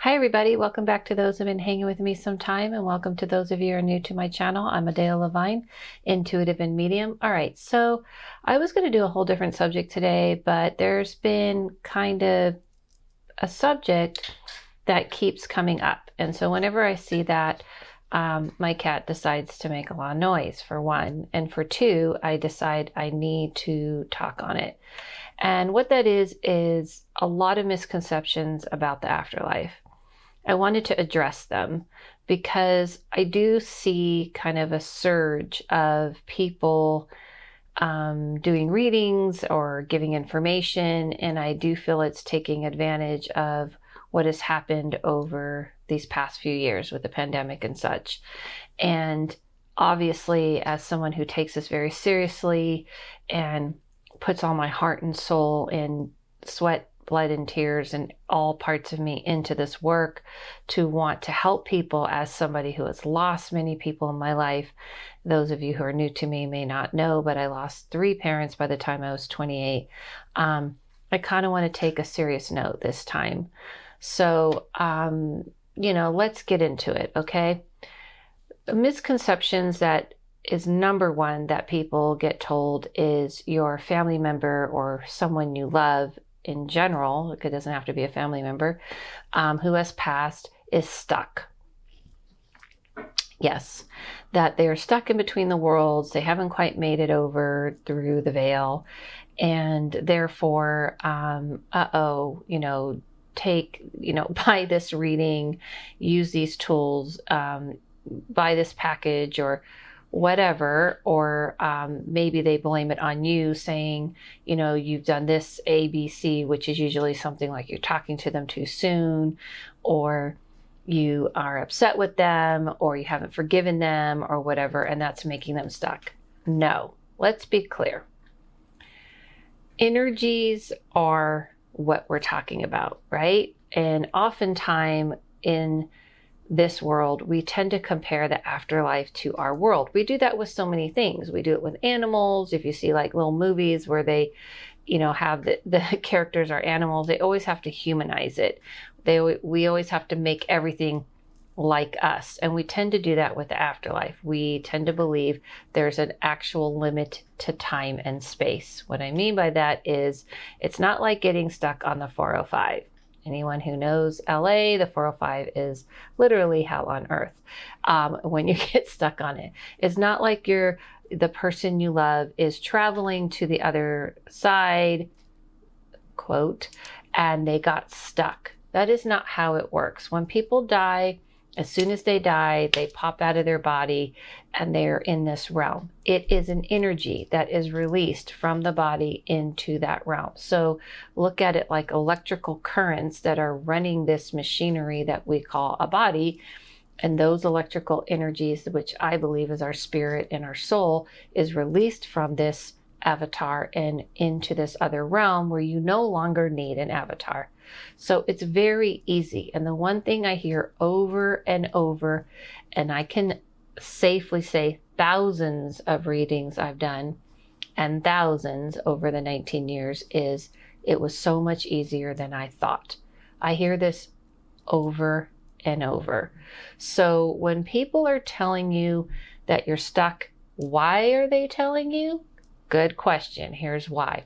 Hi everybody, welcome back to those who have been hanging with me some time, and welcome to those of you who are new to my channel. I'm Adele Levine, intuitive and medium. All right, so I was going to do a whole different subject today, but there's been kind of a subject that keeps coming up. And so whenever I see that, my cat decides to make a lot of noise, for one. And for two, I decide I need to talk on it. And what that is a lot of misconceptions about the afterlife. I wanted to address them because I do see kind of a surge of people doing readings or giving information, and I do feel it's taking advantage of what has happened over these past few years with the pandemic and such. And obviously, as someone who takes this very seriously and puts all my heart and soul and sweat, blood and tears and all parts of me into this work to want to help people, as somebody who has lost many people in my life. Those of you who are new to me may not know, but I lost 3 parents by the time I was 28. I kind of want to take a serious note this time. So, let's get into it, okay? Misconceptions that is number one that people get told is your family member or someone you love in general, it doesn't have to be a family member, who has passed, is stuck. Yes, that they're stuck in between the worlds. They haven't quite made it over through the veil. And therefore, buy this reading, use these tools, buy this package or whatever, or maybe they blame it on you, saying, you've done this ABC, which is usually something like you're talking to them too soon, or you are upset with them, or you haven't forgiven them, or whatever, and that's making them stuck. No, let's be clear. Energies are what we're talking about, right? And oftentimes in this world, we tend to compare the afterlife to our world. We do that with so many things. We do it with animals. If you see like little movies where they, have the characters are animals, they always have to humanize it. We always have to make everything like us. And we tend to do that with the afterlife. We tend to believe there's an actual limit to time and space. What I mean by that is it's not like getting stuck on the 405. Anyone who knows LA, the 405 is literally hell on earth when you get stuck on it. It's not like the person you love is traveling to the other side, quote, and they got stuck. That is not how it works. When people die, as soon as they die, they pop out of their body and they're in this realm. It is an energy that is released from the body into that realm. So look at it like electrical currents that are running this machinery that we call a body. And those electrical energies, which I believe is our spirit and our soul, is released from this avatar and into this other realm where you no longer need an avatar. So it's very easy. And the one thing I hear over and over, and I can safely say thousands of readings I've done and thousands over the 19 years, is it was so much easier than I thought. I hear this over and over. So when people are telling you that you're stuck, why are they telling you? Good question. Here's why.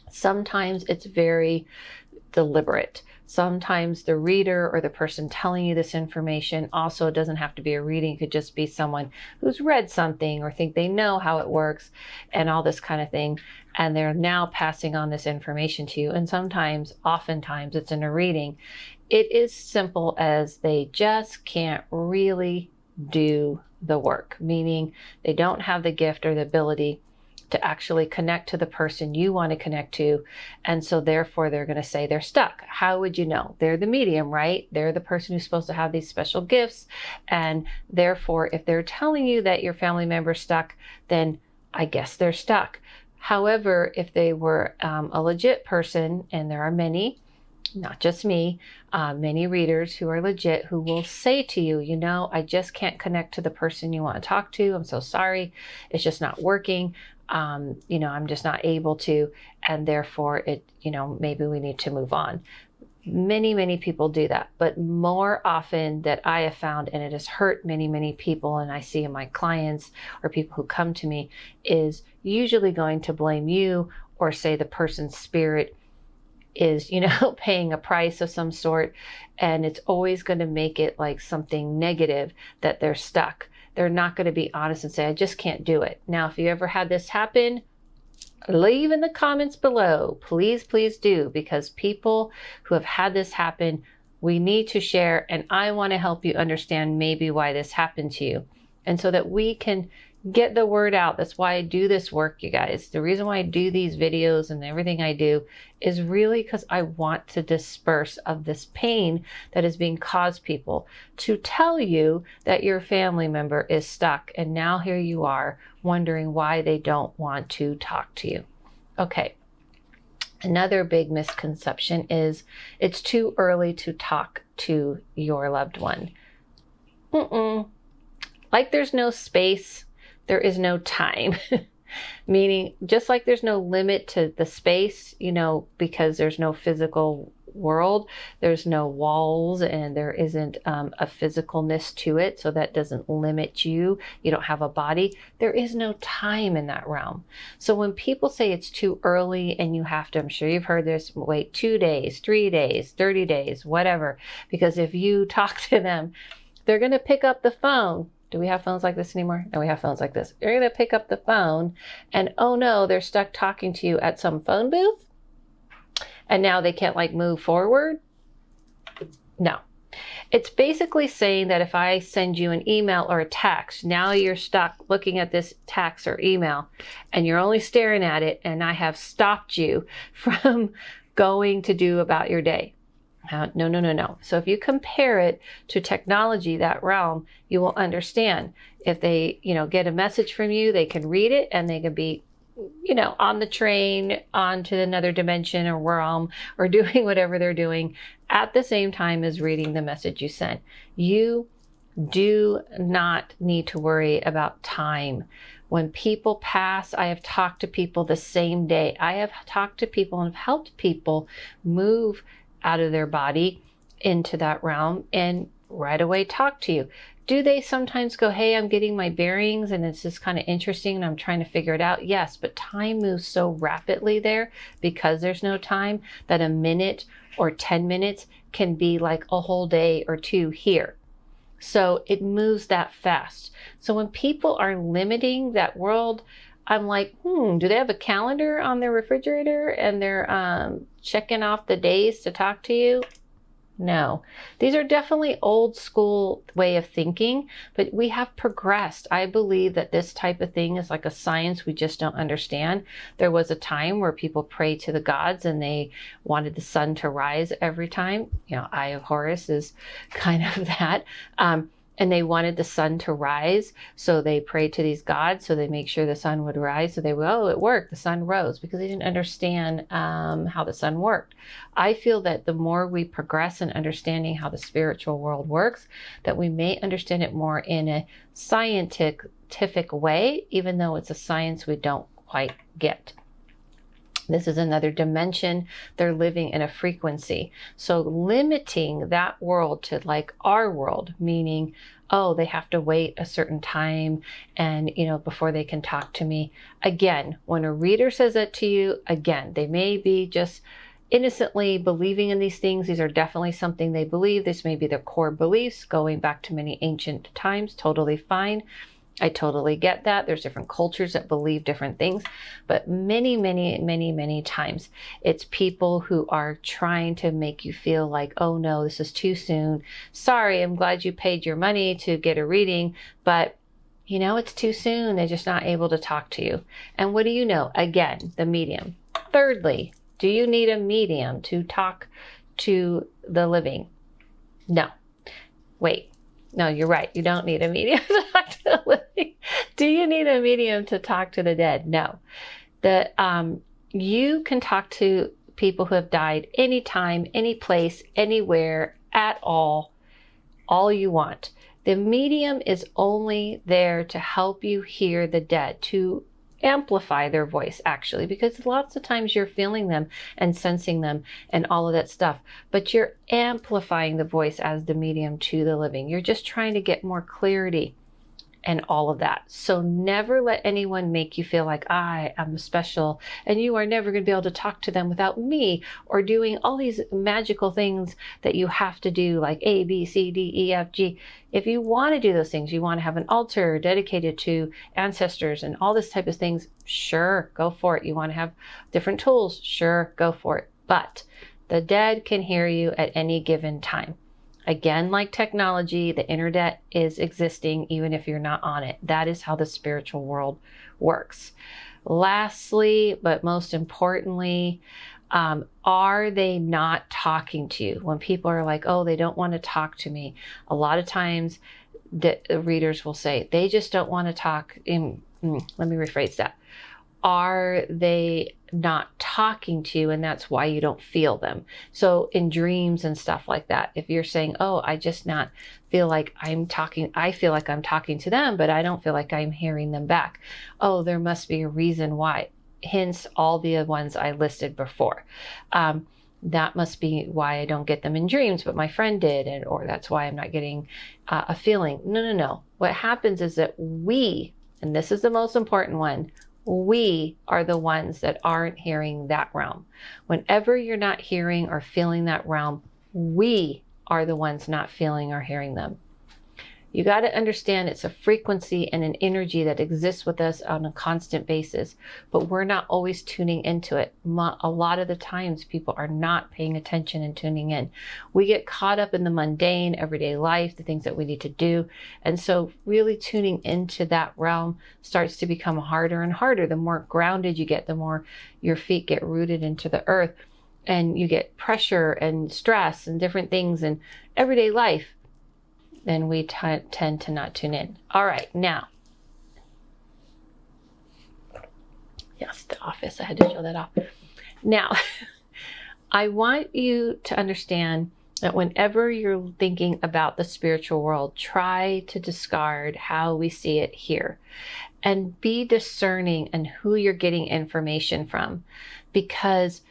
Sometimes it's very deliberate. Sometimes the reader or the person telling you this information, also, it doesn't have to be a reading, it could just be someone who's read something or think they know how it works and all this kind of thing, and they're now passing on this information to you. And oftentimes it's in a reading. It is simple as they just can't really do the work, meaning they don't have the gift or the ability to actually connect to the person you want to connect to. And so therefore they're going to say they're stuck. How would you know? They're the medium, right? They're the person who's supposed to have these special gifts. And therefore, if they're telling you that your family member's stuck, then I guess they're stuck. However, if they were a legit person, and there are many, not just me, many readers who are legit, who will say to you, I just can't connect to the person you want to talk to. I'm so sorry. It's just not working. I'm just not able to, and therefore maybe we need to move on. Many people do that, but more often that I have found, and it has hurt many people, and I see in my clients or people who come to me, is usually going to blame you or say the person's spirit is, paying a price of some sort. And it's always going to make it like something negative that they're stuck. They're not going to be honest and say, I just can't do it. Now, if you ever had this happen, leave in the comments below. Please do, because people who have had this happen, we need to share, and I want to help you understand maybe why this happened to you, and so that we can get the word out. That's why I do this work, you guys. The reason why I do these videos and everything I do is really because I want to disperse of this pain that is being caused people, to tell you that your family member is stuck, and now here you are wondering why they don't want to talk to you. Okay. Another big misconception is it's too early to talk to your loved one. Like there's no space, there is no time. Meaning, just like there's no limit to the space, because there's no physical world, there's no walls, and there isn't a physicalness to it, so that doesn't limit you. You don't have a body. There is no time in that realm. So when people say it's too early and you have to, I'm sure you've heard this, wait 2 days, 3 days, 30 days, whatever, because if you talk to them, they're going to pick up the phone. Do we have phones like this anymore? No, we have phones like this. They're going to pick up the phone and, oh no, they're stuck talking to you at some phone booth. And now they can't move forward. No. It's basically saying that if I send you an email or a text, now you're stuck looking at this text or email and you're only staring at it, and I have stopped you from going to do about your day. No. So if you compare it to technology, that realm, you will understand. If they, get a message from you, they can read it and they can be, on the train, onto another dimension or realm, or doing whatever they're doing at the same time as reading the message you sent. You do not need to worry about time. When people pass, I have talked to people the same day. I have talked to people and have helped people move out of their body into that realm and right away talk to you. Do they sometimes go, hey, I'm getting my bearings and it's just kind of interesting and I'm trying to figure it out? Yes, but time moves so rapidly there because there's no time that a minute or 10 minutes can be like a whole day or two here. So it moves that fast. So when people are limiting that world, I'm like, do they have a calendar on their refrigerator and they're checking off the days to talk to you? No. These are definitely old school way of thinking, but we have progressed. I believe that this type of thing is like a science we just don't understand. There was a time where people prayed to the gods and they wanted the sun to rise every time. Eye of Horus is kind of that. And they wanted the sun to rise, so they prayed to these gods, so they make sure the sun would rise. So it worked. The sun rose, because they didn't understand how the sun worked. I feel that the more we progress in understanding how the spiritual world works, that we may understand it more in a scientific way, even though it's a science we don't quite get. This is another dimension. They're living in a frequency. So limiting that world to like our world, meaning, they have to wait a certain time and, before they can talk to me. Again, when a reader says that to you, again, they may be just innocently believing in these things. These are definitely something they believe. This may be their core beliefs going back to many ancient times. Totally fine. I totally get that. There's different cultures that believe different things, but many times it's people who are trying to make you feel like, oh no, this is too soon. Sorry, I'm glad you paid your money to get a reading, but it's too soon. They're just not able to talk to you. And what do you know? Again, the medium. Thirdly, do you need a medium to talk to the living? No. Wait. No, you're right. You don't need a medium to talk to the living. Do you need a medium to talk to the dead? No. You can talk to people who have died anytime, any place, anywhere, at all you want. The medium is only there to help you hear the dead, to amplify their voice, actually, because lots of times you're feeling them and sensing them and all of that stuff, but you're amplifying the voice as the medium to the living. You're just trying to get more clarity and all of that. So never let anyone make you feel like I am special and you are never going to be able to talk to them without me, or doing all these magical things that you have to do, like A, B, C, D, E, F, G. If you want to do those things, you want to have an altar dedicated to ancestors and all this type of things, sure, go for it. You want to have different tools, sure, go for it. But the dead can hear you at any given time. Again, like technology, the internet is existing even if you're not on it. That is how the spiritual world works. Lastly, but most importantly, are they not talking to you? When people are like, oh, they don't want to talk to me, a lot of times the readers will say, they just don't want to talk. Let me rephrase that. Are they not talking to you, and that's why you don't feel them? So in dreams and stuff like that, if you're saying, oh, I just not feel like I'm talking, I feel like I'm talking to them, but I don't feel like I'm hearing them back. Oh, there must be a reason why. Hence all the ones I listed before. That must be why I don't get them in dreams, but my friend did, or that's why I'm not getting a feeling. No. What happens is that we, and this is the most important one, we are the ones that aren't hearing that realm. Whenever you're not hearing or feeling that realm, we are the ones not feeling or hearing them. You got to understand it's a frequency and an energy that exists with us on a constant basis, but we're not always tuning into it. A lot of the times people are not paying attention and tuning in. We get caught up in the mundane everyday life, the things that we need to do. And so really tuning into that realm starts to become harder and harder. The more grounded you get, the more your feet get rooted into the earth, and you get pressure and stress and different things in everyday life, then we tend to not tune in. All right, now, yes, the office, I had to show that off. Now, I want you to understand that whenever you're thinking about the spiritual world, try to discard how we see it here and be discerning in who you're getting information from, because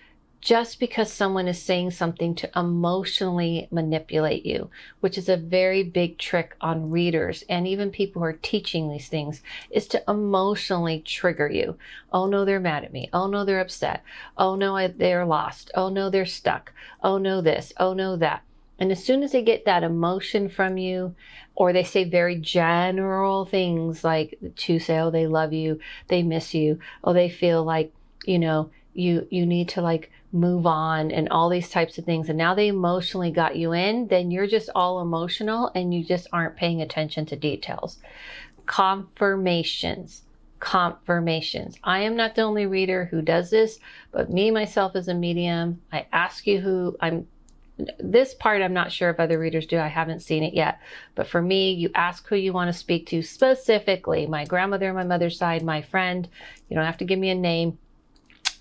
just because someone is saying something to emotionally manipulate you, which is a very big trick on readers and even people who are teaching these things, is to emotionally trigger you. Oh no, they're mad at me. Oh no, they're upset. Oh no, they're lost. Oh no, they're stuck. Oh no, this. Oh no, that. And as soon as they get that emotion from you, or they say very general things like to say, oh, they love you, they miss you, oh, they feel like, you need to like move on and all these types of things, and now they emotionally got you in, then you're just all emotional and you just aren't paying attention to details. Confirmations. I am not the only reader who does this, but me, myself as a medium, I ask you who I'm. This part I'm not sure if other readers do. I haven't seen it yet. But for me, you ask who you want to speak to specifically. My grandmother on my mother's side, my friend. You don't have to give me a name,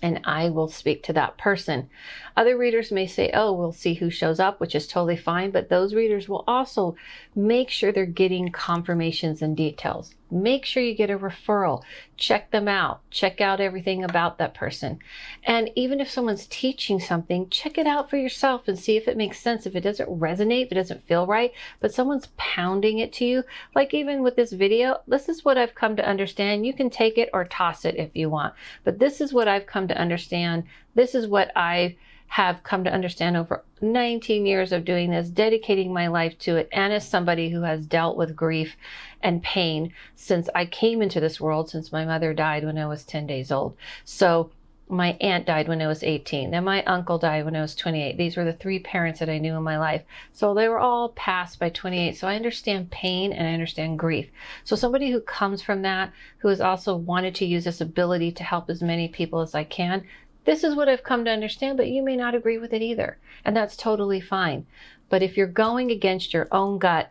and I will speak to that person. Other readers may say, oh, we'll see who shows up, which is totally fine. But those readers will also make sure they're getting confirmations and details. Make sure you get a referral. Check them out. Check out everything about that person. And even if someone's teaching something, check it out for yourself and see if it makes sense. If it doesn't resonate, if it doesn't feel right, but someone's pounding it to you, like even with this video, this is what I've come to understand. You can take it or toss it if you want, but this is what I've come to understand. This is what I have come to understand over 19 years of doing this, dedicating my life to it, and as somebody who has dealt with grief and pain since I came into this world, since my mother died when I was 10 days old. So my aunt died when I was 18. Then my uncle died when I was 28. These were the three parents that I knew in my life. So they were all passed by 28. So I understand pain and I understand grief. So somebody who comes from that, who has also wanted to use this ability to help as many people as I can, this is what I've come to understand, but you may not agree with it either. And that's totally fine. But if you're going against your own gut,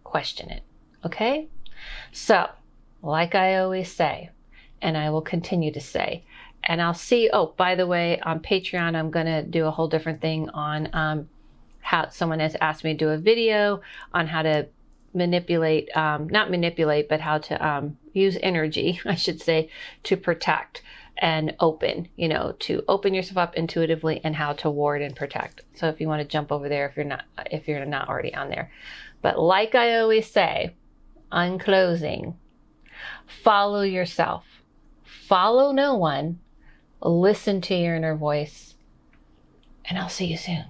question it. Okay? So, like I always say, and I will continue to say, and I'll see, oh, by the way, on Patreon, I'm going to do a whole different thing on how someone has asked me to do a video on how to manipulate, not manipulate, but how to use energy, I should say, to protect and open, to open yourself up intuitively, and how to ward and protect. So if you want to jump over there, if you're not already on there. But like I always say, on closing, follow yourself, follow no one, listen to your inner voice, and I'll see you soon.